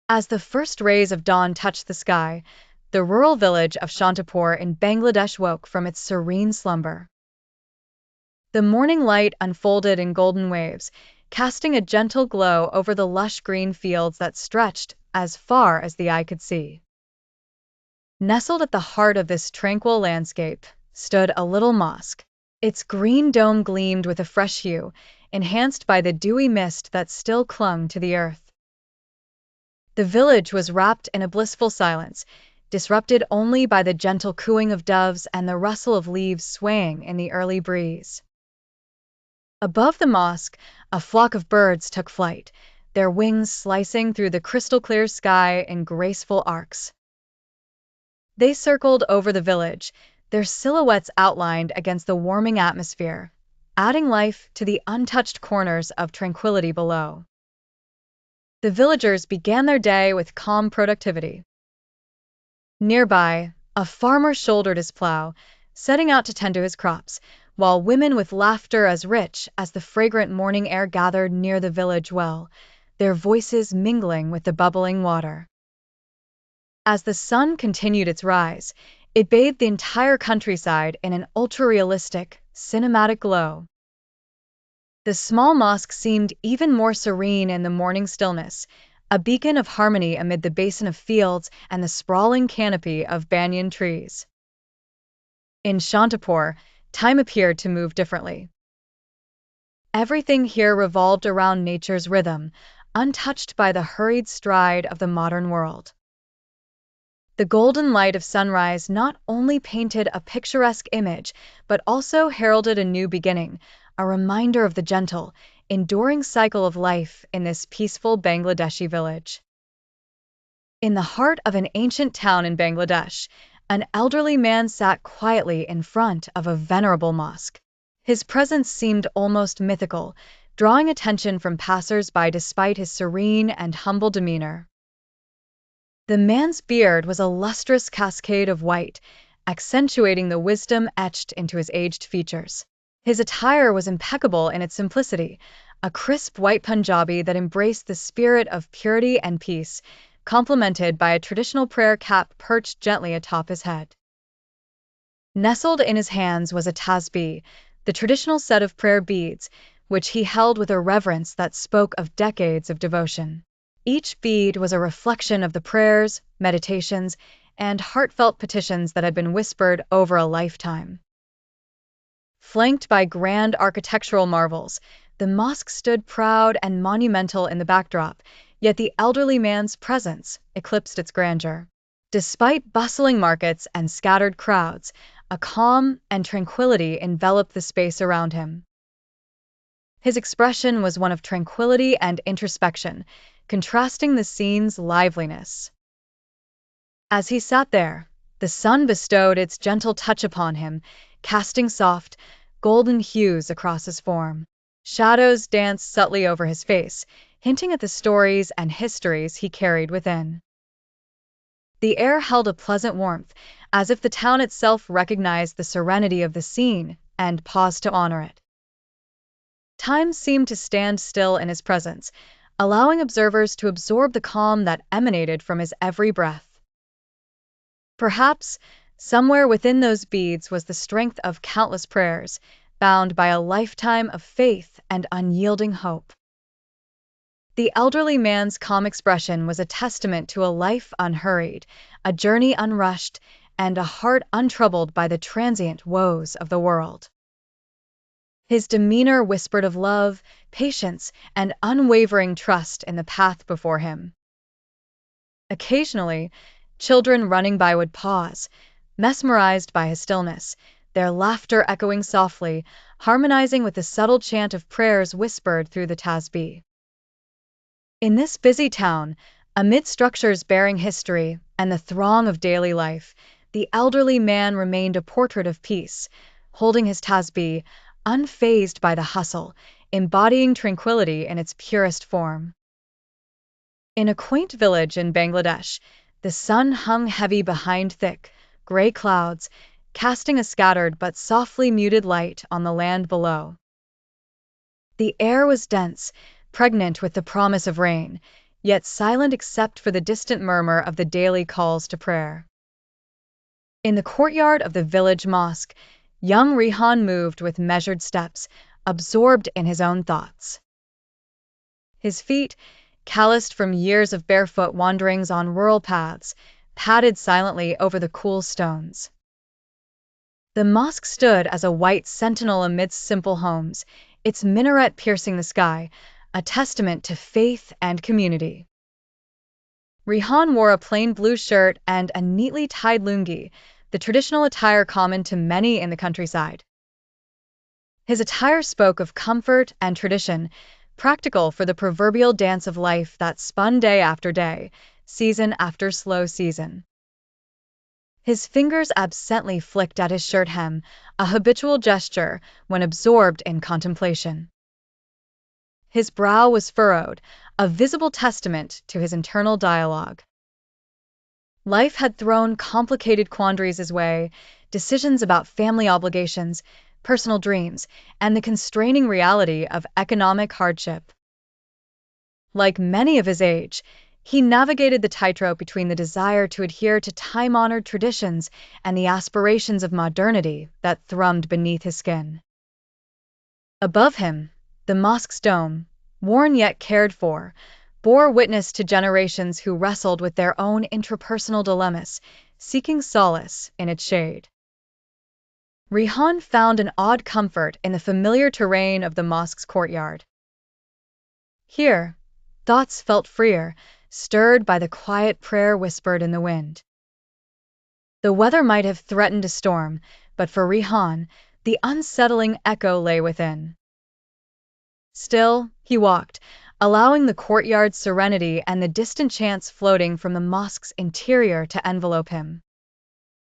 As the first rays of dawn touched the sky, the rural village of Shantipur in Bangladesh woke from its serene slumber. The morning light unfolded in golden waves, casting a gentle glow over the lush green fields that stretched as far as the eye could see. Nestled at the heart of this tranquil landscape stood a little mosque. Its green dome gleamed with a fresh hue, enhanced by the dewy mist that still clung to the earth. The village was wrapped in a blissful silence, disrupted only by the gentle cooing of doves and the rustle of leaves swaying in the early breeze. Above the mosque, a flock of birds took flight, their wings slicing through the crystal-clear sky in graceful arcs. They circled over the village, their silhouettes outlined against the warming atmosphere, adding life to the untouched corners of tranquility below. The villagers began their day with calm productivity. Nearby, a farmer shouldered his plow, setting out to tend to his crops, while women with laughter as rich as the fragrant morning air gathered near the village well, their voices mingling with the bubbling water. As the sun continued its rise, it bathed the entire countryside in an ultra-realistic, cinematic glow. The small mosque seemed even more serene in the morning stillness, a beacon of harmony amid the basin of fields and the sprawling canopy of banyan trees. In Shantipur, time appeared to move differently. Everything here revolved around nature's rhythm, untouched by the hurried stride of the modern world. The golden light of sunrise not only painted a picturesque image, but also heralded a new beginning, a reminder of the gentle, enduring cycle of life in this peaceful Bangladeshi village. In the heart of an ancient town in Bangladesh, an elderly man sat quietly in front of a venerable mosque. His presence seemed almost mythical, drawing attention from passers-by despite his serene and humble demeanor. The man's beard was a lustrous cascade of white, accentuating the wisdom etched into his aged features. His attire was impeccable in its simplicity, a crisp white panjabi that embraced the spirit of purity and peace, complemented by a traditional prayer cap perched gently atop his head. Nestled in his hands was a tasbih, the traditional set of prayer beads, which he held with a reverence that spoke of decades of devotion. Each bead was a reflection of the prayers, meditations, and heartfelt petitions that had been whispered over a lifetime. Flanked by grand architectural marvels, the mosque stood proud and monumental in the backdrop, yet the elderly man's presence eclipsed its grandeur. Despite bustling markets and scattered crowds, a calm and tranquility enveloped the space around him. His expression was one of tranquility and introspection, contrasting the scene's liveliness. As he sat there, the sun bestowed its gentle touch upon him, casting soft, golden hues across his form. Shadows danced subtly over his face, hinting at the stories and histories he carried within. The air held a pleasant warmth, as if the town itself recognized the serenity of the scene and paused to honor it. Time seemed to stand still in his presence, allowing observers to absorb the calm that emanated from his every breath. Perhaps, somewhere within those beads was the strength of countless prayers, bound by a lifetime of faith and unyielding hope. The elderly man's calm expression was a testament to a life unhurried, a journey unrushed, and a heart untroubled by the transient woes of the world. His demeanor whispered of love, patience, and unwavering trust in the path before him. Occasionally, children running by would pause, mesmerized by his stillness, their laughter echoing softly, harmonizing with the subtle chant of prayers whispered through the tasbih. In this busy town, amid structures bearing history and the throng of daily life, the elderly man remained a portrait of peace, holding his tasbih, unfazed by the hustle, embodying tranquility in its purest form. In a quaint village in Bangladesh, the sun hung heavy behind thick, gray clouds, casting a scattered but softly muted light on the land below. The air was dense, pregnant with the promise of rain, yet silent except for the distant murmur of the daily calls to prayer. In the courtyard of the village mosque, young Rihan moved with measured steps, absorbed in his own thoughts. His feet, calloused from years of barefoot wanderings on rural paths, padded silently over the cool stones. The mosque stood as a white sentinel amidst simple homes, its minaret piercing the sky, a testament to faith and community. Rihan wore a plain blue shirt and a neatly tied lungi, the traditional attire common to many in the countryside. His attire spoke of comfort and tradition, practical for the proverbial dance of life that spun day after day, season after slow season. His fingers absently flicked at his shirt hem, a habitual gesture when absorbed in contemplation. His brow was furrowed, a visible testament to his internal dialogue. Life had thrown complicated quandaries his way, decisions about family obligations, personal dreams, and the constraining reality of economic hardship. Like many of his age, he navigated the tightrope between the desire to adhere to time-honored traditions and the aspirations of modernity that thrummed beneath his skin. Above him, the mosque's dome, worn yet cared for, bore witness to generations who wrestled with their own intrapersonal dilemmas, seeking solace in its shade. Rihan found an odd comfort in the familiar terrain of the mosque's courtyard. Here, thoughts felt freer, stirred by the quiet prayer whispered in the wind. The weather might have threatened a storm, but for Rihan, the unsettling echo lay within. Still, he walked, allowing the courtyard's serenity and the distant chants floating from the mosque's interior to envelope him.